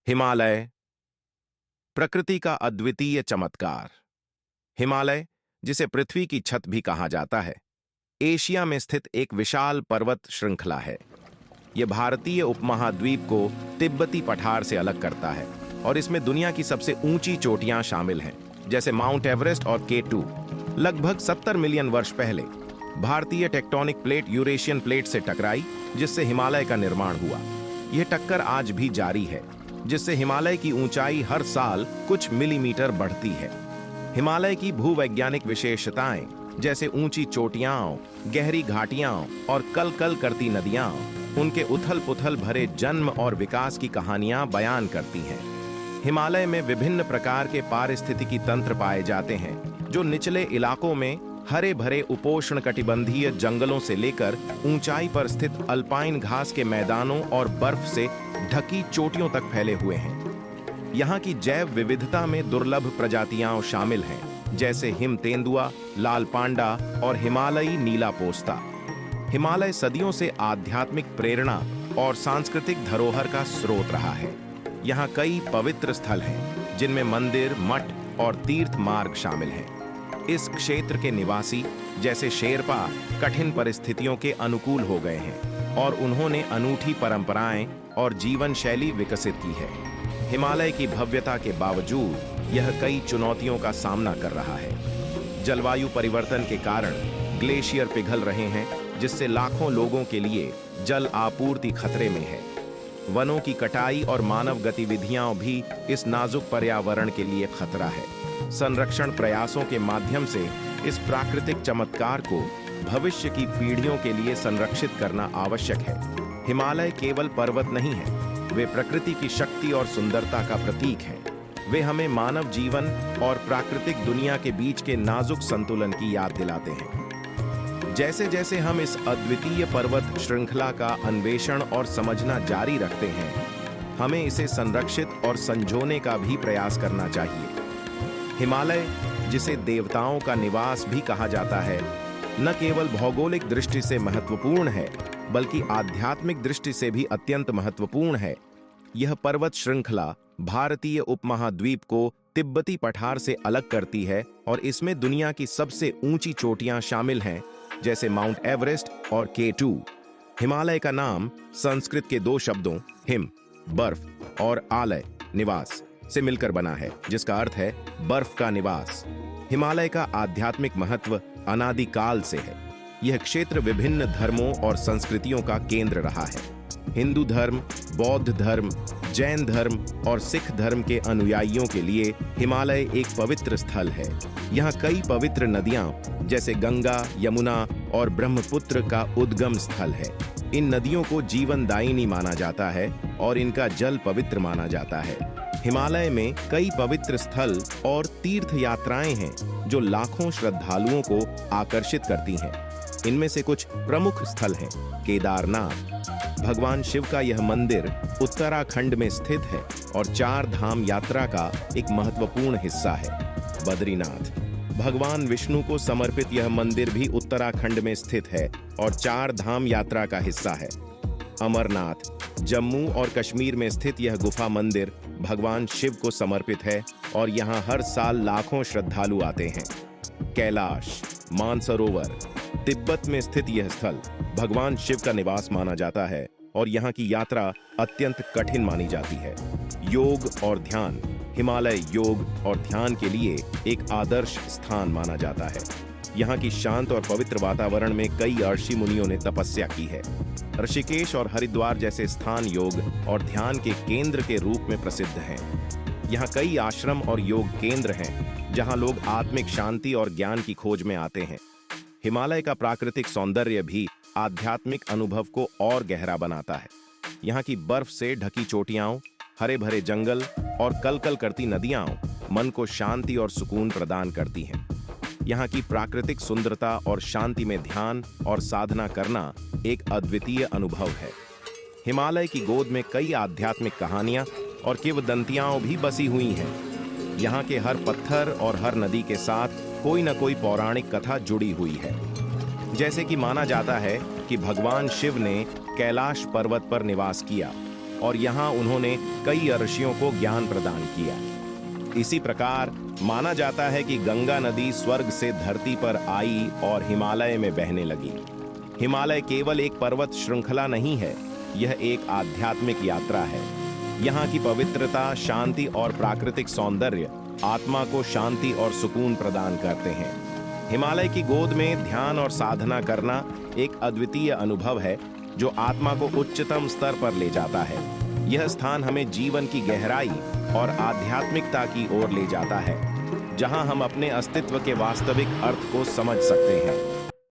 हिमालय, प्रकृति का अद्वितीय चमत्कार। हिमालय, जिसे पृथ्वी की छत भी कहा जाता है, एशिया में स्थित एक विशाल पर्वत श्रृंखला है। यह भारतीय उपमहाद्वीप को तिब्बती पठार से अलग करता है और इसमें दुनिया की सबसे ऊंची चोटियां शामिल हैं, जैसे माउंट एवरेस्ट और K2। लगभग 70 मिलियन वर्ष पहले भारतीय टेक्टोनिक प्लेट यूरेशियन प्लेट से टकराई, जिससे हिमालय का निर्माण हुआ। यह टक्कर आज भी जारी है, जिससे हिमालय की ऊंचाई हर साल कुछ मिलीमीटर बढ़ती है। हिमालय की भूवैज्ञानिक विशेषताएं, जैसे ऊंची चोटियां, गहरी घाटियां और कल कल करती नदियां, उनके उथल पुथल भरे जन्म और विकास की कहानियां बयान करती हैं। हिमालय में विभिन्न प्रकार के पारिस्थितिकी तंत्र पाए जाते हैं, जो निचले इलाकों में हरे भरे उपोष्णकटिबंधीय जंगलों से लेकर ऊंचाई पर स्थित अल्पाइन घास के मैदानों और बर्फ से ढकी चोटियों तक फैले हुए हैं। यहाँ की जैव विविधता में दुर्लभ प्रजातियां शामिल हैं, जैसे हिम तेंदुआ, लाल पांडा और हिमालयी नीला पोस्ता। हिमालय सदियों से आध्यात्मिक प्रेरणा और सांस्कृतिक धरोहर का स्रोत रहा है। यहाँ कई पवित्र स्थल हैं, जिनमें मंदिर, मठ और तीर्थ मार्ग शामिल हैं। इस क्षेत्र के निवासी, जैसे शेरपा, कठिन परिस्थितियों के अनुकूल हो गए हैं और उन्होंने अनूठी परंपराएं और जीवन शैली विकसित की है। हिमालय की भव्यता के बावजूद यह कई चुनौतियों का सामना कर रहा है। जलवायु परिवर्तन के कारण ग्लेशियर पिघल रहे हैं, जिससे लाखों लोगों के लिए जल आपूर्ति खतरे में है। वनों की कटाई और मानव गतिविधियां भी इस नाजुक पर्यावरण के लिए खतरा है। संरक्षण प्रयासों के माध्यम से इस प्राकृतिक चमत्कार को भविष्य की पीढ़ियों के लिए संरक्षित करना आवश्यक है। हिमालय केवल पर्वत नहीं है, वे प्रकृति की शक्ति और सुंदरता का प्रतीक हैं। वे हमें मानव जीवन और प्राकृतिक दुनिया के बीच के नाजुक संतुलन की याद दिलाते हैं। जैसे जैसे हम इस अद्वितीय पर्वत श्रृंखला का अन्वेषण और समझना जारी रखते हैं, हमें इसे संरक्षित और संजोने का भी प्रयास करना चाहिए। हिमालय, जिसे देवताओं का निवास भी कहा जाता है, न केवल भौगोलिक दृष्टि से महत्वपूर्ण है, बल्कि आध्यात्मिक दृष्टि से भी अत्यंत महत्वपूर्ण है। यह पर्वत श्रृंखला भारतीय उपमहाद्वीप को तिब्बती पठार से अलग करती है और इसमें दुनिया की सबसे ऊंची चोटियां शामिल हैं, जैसे माउंट एवरेस्ट और K2। हिमालय का नाम संस्कृत के दो शब्दों हिम, बर्फ, और आलय, निवास, से मिलकर बना है, जिसका अर्थ है बर्फ का निवास। हिमालय का आध्यात्मिक महत्व अनादिकाल से है। यह क्षेत्र विभिन्न धर्मों और संस्कृतियों का केंद्र रहा है। हिंदू धर्म, बौद्ध धर्म, जैन धर्म और सिख धर्म के अनुयायियों के लिए हिमालय एक पवित्र स्थल है। यहाँ कई पवित्र नदियाँ, जैसे गंगा, यमुना और ब्रह्मपुत्र का उद्गम स्थल है। इन नदियों को जीवनदायिनी माना जाता है और इनका जल पवित्र माना जाता है। हिमालय में कई पवित्र स्थल और तीर्थ यात्राएं हैं, जो लाखों श्रद्धालुओं को आकर्षित करती हैं। इनमें से कुछ प्रमुख स्थल हैं: केदारनाथ, भगवान शिव का यह मंदिर उत्तराखंड में स्थित है और 4 धाम यात्रा का एक महत्वपूर्ण हिस्सा है। बद्रीनाथ, भगवान विष्णु को समर्पित यह मंदिर भी उत्तराखंड में स्थित है और 4 धाम यात्रा का हिस्सा है। अमरनाथ, जम्मू और कश्मीर में स्थित यह गुफा मंदिर भगवान शिव को समर्पित है और यहाँ हर साल लाखों श्रद्धालु आते हैं। कैलाश, मानसरोवर, तिब्बत में स्थित यह स्थल भगवान शिव का निवास माना जाता है और यहाँ की यात्रा अत्यंत कठिन मानी जाती है। योग और ध्यान, हिमालय योग और ध्यान के लिए एक आदर्श स्थान माना जाता है। यहाँ की शांत और पवित्र वातावरण में कई ऋषि मुनियों ने तपस्या की है। ऋषिकेश और हरिद्वार जैसे स्थान योग और ध्यान के केंद्र के रूप में प्रसिद्ध हैं। यहाँ कई आश्रम और योग केंद्र हैं, जहाँ लोग आत्मिक शांति और ज्ञान की खोज में आते हैं। हिमालय का प्राकृतिक सौंदर्य भी आध्यात्मिक अनुभव को और गहरा बनाता है। यहाँ की बर्फ से ढकी चोटियां, हरे भरे जंगल और कलकल करती नदियां मन को शांति और सुकून प्रदान करती हैं। यहाँ की प्राकृतिक सुंदरता और शांति में ध्यान और साधना करना एक अद्वितीय अनुभव है। हिमालय की गोद में कई आध्यात्मिक कहानियां और किंवदंतियां भी बसी हुई हैं। यहाँ के हर पत्थर और हर नदी के साथ कोई न कोई पौराणिक कथा जुड़ी हुई है। जैसे कि माना जाता है कि भगवान शिव ने कैलाश पर्वत पर निवास किया, और यहाँ उन्होंने कई ऋषियों को ज्ञान प्रदान किया। इसी प्रकार माना जाता है कि गंगा नदी स्वर्ग से धरती पर आई और हिमालय में बहने लगी। हिमालय केवल एक पर्वत श्रृंखला नहीं है, यह एक आध्यात्मिक यात्रा है। यहाँ की पवित्रता, शांति और प्राकृतिक सौंदर्य आत्मा को शांति और सुकून प्रदान करते हैं। हिमालय की गोद में ध्यान और साधना करना एक अद्वितीय अनुभव है जो आत्मा को उच्चतम स्तर पर ले जाता है। यह स्थान हमें जीवन की गहराई और आध्यात्मिकता की ओर ले जाता है, जहां हम अपने अस्तित्व के वास्तविक अर्थ को समझ सकते हैं।